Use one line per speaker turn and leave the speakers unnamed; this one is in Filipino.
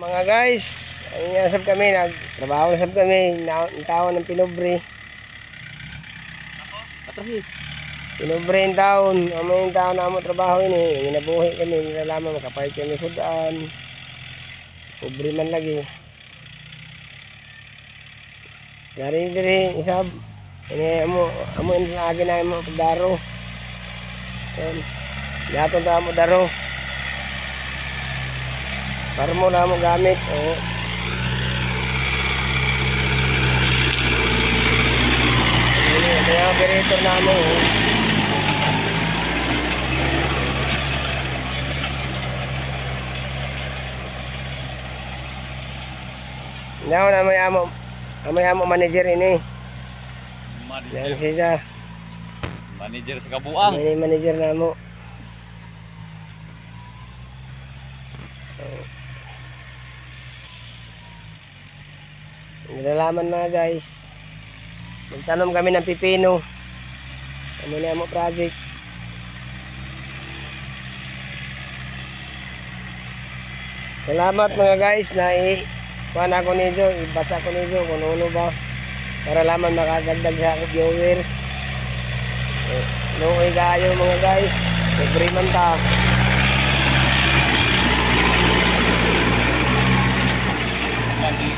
Mga guys, ayun nga sab kami, nagtrabaho na sab kami, tawon ng pinobre. Pinobre yung taon, amo yung taon na amo trabaho ini, ginabuhi kami, nilalaman makapahit kami sudan. Pobre man lagi. Dari diri isab, ini amo yung lagi na amo pagdaro. Yato ta amo daro. Para mo na mo gamit, oh. Ito yung operator namin, oh. Now na may amo manager ini. Yan siya.
Manager sa kabuang.
May manager na mo. Nilalaman mga guys. Magtanom kami ng pipino. Ano na mo project. Salamat mga guys na kuhan ako nito, ibasa ko nito kung ano ba para laman makadagdag sa ako viewers. Luoy kayo mga guys, libre man ta.
Mandi